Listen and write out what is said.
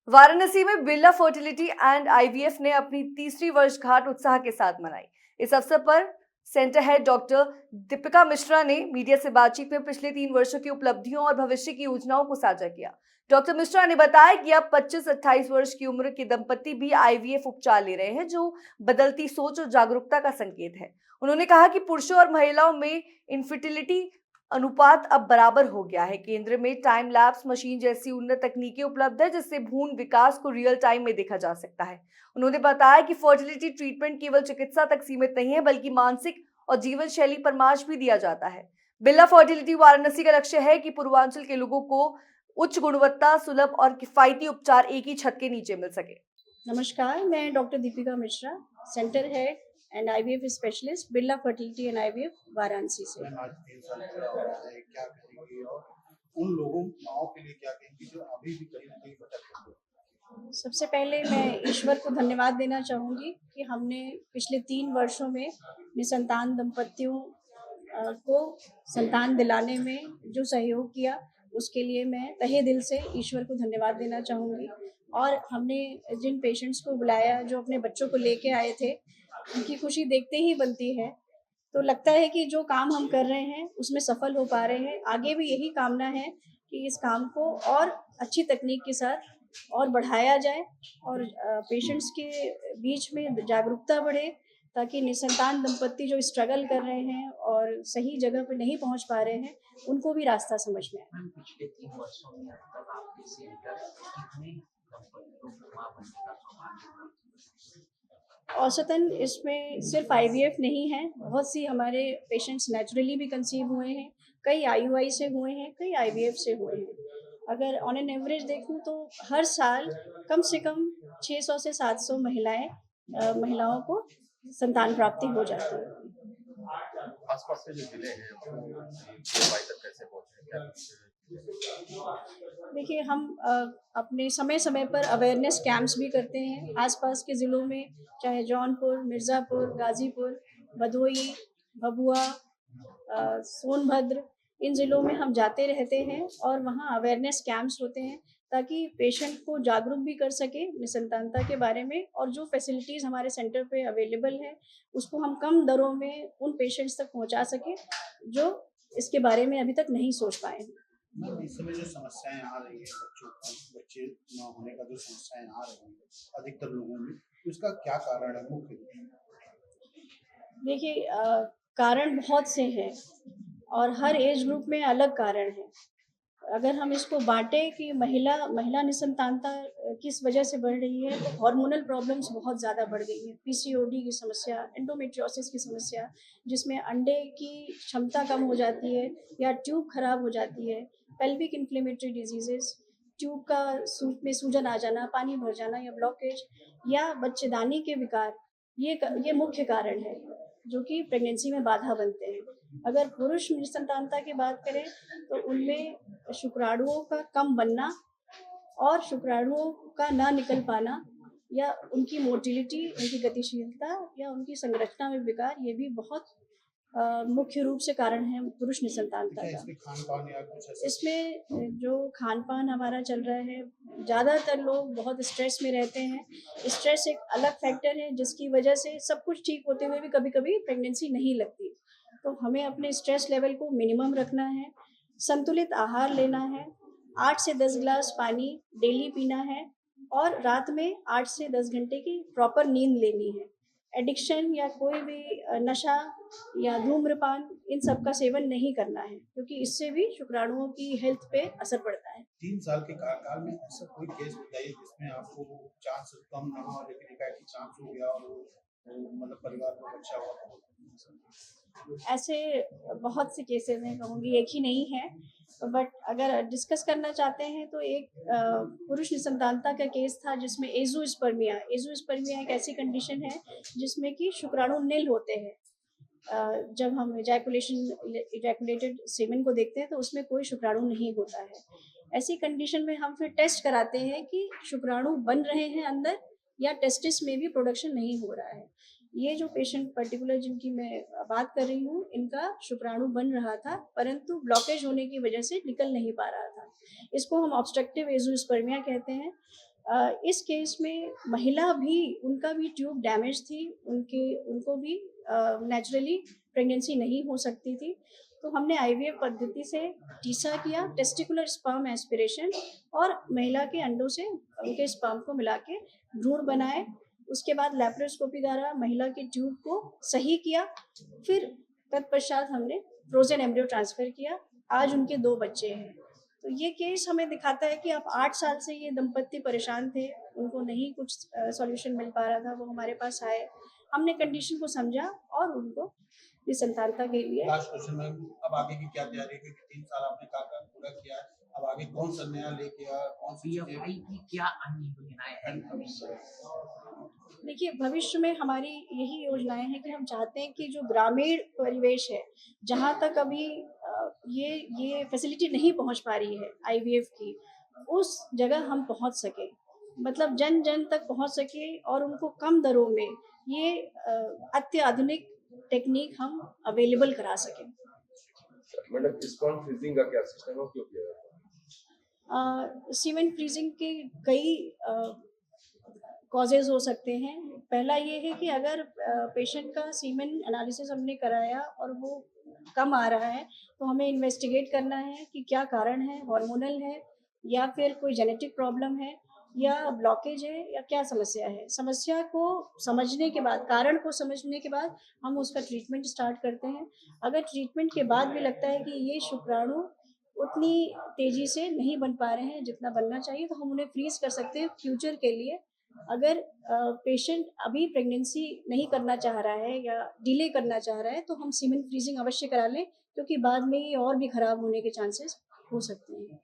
वाराणसी में Birla fertility and IVF ने अपनी तीसरी वर्षगांठ उत्साह के साथ मनाई। इस अवसर पर centre head doctor Deepika Mishra ने मीडिया से बातचीत में पिछले 3 वर्षों की उपलब्धियों और भविष्य की योजनाओं को साझा किया। डॉक्टर मिश्रा ने बताया कि अब 25-28 वर्ष की उम्र के दंपति भी आईवीएफ उपचार ले रहे हैं, जो बदलती सोच और जागरूकता का संकेत है। उन्होंने कहा कि पुरुषों और महिलाओं में इनफर्टिलिटी अनुपात अब बराबर हो गया है। केंद्र में टाइम लैप्स मशीन जैसी उन्नत तकनीकें उपलब्ध है, जिससे भ्रूण विकास को रियल टाइम में देखा जा सकता है। उन्होंने बताया कि फर्टिलिटी ट्रीटमेंट केवल चिकित्सा तक सीमित नहीं है, बल्कि मानसिक और जीवन शैली परामर्श भी दिया जाता है। बिरला फर्टिलिटी वाराणसी का लक्ष्य है कि पूर्वांचल के लोगों को उच्च गुणवत्ता, सुलभ और किफायती उपचार एक ही छत के नीचे मिल सके। नमस्कार, मैं doctor Deepika Mishra, centre head and IVF specialist, Birla fertility and IVF, Varanasi से। मैम, आज 3 साल पूरा हो रहा है, क्या कहेंगी और उन लोगों माँओं के लिए क्या कहेंगी जो अभी भी कहीं न कहीं भटक रहे हैं? सबसे पहले मैं ईश्वर को धन्यवाद देना चाहूँगी कि हमने पिछले 3 वर्षों में निसंतान दंपतियों को संतान दिलाने में जो सहयोग किया, उसके लिए मैं तहे दिल से ईश्वर को धन्यवाद देना चाहूँगी। और हमने जिन पेशेंट्स को बुलाया, जो अपने बच्चों को लेके आए थे, उनकी खुशी देखते ही बनती है। तो लगता है कि जो काम हम कर रहे हैं, उसमें सफल हो पा रहे हैं। आगे भी यही कामना है कि इस काम को और अच्छी तकनीक के साथ और बढ़ाया जाए और पेशेंट्स के बीच में जागरूकता बढ़े, ताकि निसंतान दंपत्ति जो स्ट्रगल कर रहे हैं और सही जगह पे नहीं पहुंच पा रहे हैं, उनको भी रास्ता समझ में आए। मैम, पिछले 3 वर्षों में अब तक आपके सेंटर कितने दंपतियों को माँ बनने का सौभाग्य प्राप्त हुआ? औसतन इसमें सिर्फ आईवीएफ नहीं है, बहुत सी हमारे पेशेंट्स नेचुरली भी कंसीव हुए हैं, कई आईयूआई से हुए हैं, कई आईवीएफ से हुए हैं। अगर ऑन एन एवरेज देखूं तो हर साल कम से कम 600 से 700 महिलाओं को संतान प्राप्ति हो जाती है। आस-पास के जो जिले हैं वो दवाई तक कैसे पहुँचे? क्या देखिए, हम अपने समय-समय पर अवेयरनेस कैंप्स भी करते हैं आसपास के ज़िलों में, चाहे जौनपुर, मिर्ज़ापुर, गाज़ीपुर, भदोही, भभुआ, सोनभद्र, इन ज़िलों में हम जाते रहते हैं और वहाँ अवेयरनेस कैंप्स होते हैं, ताकि पेशेंट को जागरूक भी कर सकें निसंतानता के बारे में, और जो फैसिलिटीज़ हमारे सेंटर पे अवेलेबल है, उसको हम कम दरों में उन पेशेंट्स तक पहुँचा सकें, जो इसके बारे में अभी तक नहीं सोच पाए हैं। मैम, इस समय जो समस्याएँ आ रही हैं बच्चों को, बच्चे ना होने का जो समस्याएँ आ रही हैं अधिकतर लोगों में, तो इसका क्या कारण है मुख्य रूप से? देखिए, कारण बहुत से हैं और हर एज ग्रुप में अलग कारण हैं। अगर हम इसको बाँटें कि महिला महिला निसंतानता किस वजह से बढ़ रही है, तो हार्मोनल प्रॉब्लम्स बहुत ज़्यादा बढ़ गई हैं। पीसीओडी की समस्या, एंडोमेट्रियोसिस की समस्या, जिसमें अंडे की क्षमता कम हो जाती है या ट्यूब खराब हो जाती है, पेल्विक इन्फ्लेमेटरी डिजीज़ेज़, ट्यूब का में सूजन आ जाना, पानी भर जाना या ब्लॉकेज, या बच्चेदानी के विकार, ये मुख्य कारण है, जो कि प्रेगनेंसी में बाधा बनते हैं। अगर पुरुष निसंतानता की बात करें, तो उनमें शुक्राणुओं का कम बनना और शुक्राणुओं का ना निकल पाना, या उनकी मोटिलिटी, उनकी गतिशीलता या उनकी संरचना में विकार, ये भी बहुत मुख्य रूप से कारण है पुरुष निसंतानता क्या का। इसमें खान-पान या कुछ ऐसा? इसमें जो खान-पान हमारा चल रहा है, ज़्यादातर लोग बहुत स्ट्रेस में रहते हैं। स्ट्रेस एक अलग फैक्टर है, जिसकी वजह से सब कुछ ठीक होते हुए भी कभी-कभी प्रेगनेंसी नहीं लगती। तो हमें अपने स्ट्रेस लेवल को मिनिमम रखना है, संतुलित आहार लेना है, 8 से 10 ग्लास पानी डेली पीना है और रात में 8 से 10 घंटे की प्रॉपर नींद लेनी है। एडिक्शन या कोई भी नशा या धूम्रपान, इन सब का सेवन नहीं करना है, क्योंकि इससे भी शुक्राणुओं की हेल्थ पे असर पड़ता है। 3 साल के कार्यकाल में ऐसा कोई केस बताइए जिसमें आपको चांस कम ना हो लेकिन एकाएक चांस हो गया और वो मतलब परिवार में बच्चा हुआ तो? ऐसे बहुत से केसेस हैं, कहूँगी एक ही नहीं है, बट अगर डिस्कस करना चाहते हैं तो एक पुरुष निसंतानता का केस था, जिसमें एज़ोस्पर्मिया एक ऐसी कंडीशन है जिसमें कि शुक्राणु निल होते हैं। जब हम इजैकुलेटेड सेमेन को देखते हैं, तो उसमें कोई शुक्राणु नहीं होता है। ऐसी कंडीशन में हम फिर टेस्ट कराते हैं कि शुक्राणु बन रहे हैं अंदर, या टेस्टिस में भी प्रोडक्शन नहीं हो रहा है। ये जो पेशेंट पर्टिकुलर जिनकी मैं बात कर रही हूँ, इनका शुक्राणु बन रहा था, परंतु ब्लॉकेज होने की वजह से निकल नहीं पा रहा था। इसको हम ऑब्स्ट्रक्टिव एज़ोस्पर्मिया कहते हैं। इस केस में महिला भी, उनका भी ट्यूब डैमेज थी, उनको भी नेचुरली प्रेगनेंसी नहीं हो सकती थी। तो हमने आईवीएफ पद्धति से टीसा किया, टेस्टिकुलर स्पर्म एस्पिरेशन, और महिला के अंडों से उनके स्पर्म को मिला के भ्रूण बनाए। उसके बाद लैप्रोस्कोपी द्वारा महिला के ट्यूब को सही किया। फिर तत्पश्चात हमने फ्रोजन एम्ब्रियो ट्रांसफर किया। आज उनके 2 बच्चे हैं। तो ये केस हमें दिखाता है कि अब 8 साल से ये दंपत्ति परेशान थे, उनको नहीं कुछ सॉल्यूशन मिल पा रहा था, वो हमारे पास आए, हमने कंडीशन को समझा और उनको निसंतानता के लिए लास्ट क्वेश्चन मैम, अब आगे की क्या तैयारी है, क्योंकि 3 साल आपने काम पूरा किया है, अब आगे कौन सा नया लेके आ, कौन सी चीजें पीएफआई की क्या अन्य योजनाएं हैं भविष्य में? देखिए, भविष्य में हमारी यही योजनाएं हैं कि हम चाहते हैं कि जो ग्रामीण परिवेश है, जहाँ तक अभी ये फैसिलिटी नहीं पहुँच पा रही है आईवीएफ की, उस जगह हम पहुँच सकें। मतलब जन जन तक पहुँच सके और उनको कम दरों में ये अत्याधुनिक टेक्निक हम अवेलेबल करा सकें। मैडम, स्पर्म फ्रीजिंग का क्या सिस्टम है, क्यों किया जाता है? सीमेन फ्रीजिंग के कई कॉजेज़ हो सकते हैं। पहला ये है कि अगर पेशेंट का सीमेन एनालिसिस हमने कराया और वो कम आ रहा है, तो हमें इन्वेस्टिगेट करना है कि क्या कारण है, हार्मोनल है या फिर कोई जेनेटिक प्रॉब्लम है या ब्लॉकेज है या क्या समस्या है। समस्या को समझने के बाद, कारण को समझने के बाद हम उसका ट्रीटमेंट स्टार्ट करते हैं। अगर ट्रीटमेंट के बाद भी लगता है कि ये शुक्राणु उतनी तेज़ी से नहीं बन पा रहे हैं जितना बनना चाहिए, तो हम उन्हें फ्रीज़ कर सकते हैं फ्यूचर के लिए। अगर पेशेंट अभी प्रेगनेंसी नहीं करना चाह रहा है या डिले करना चाह रहा है, तो हम सीमेन फ्रीजिंग अवश्य करा लें, क्योंकि बाद में ये और भी खराब होने के चांसेस हो सकते हैं।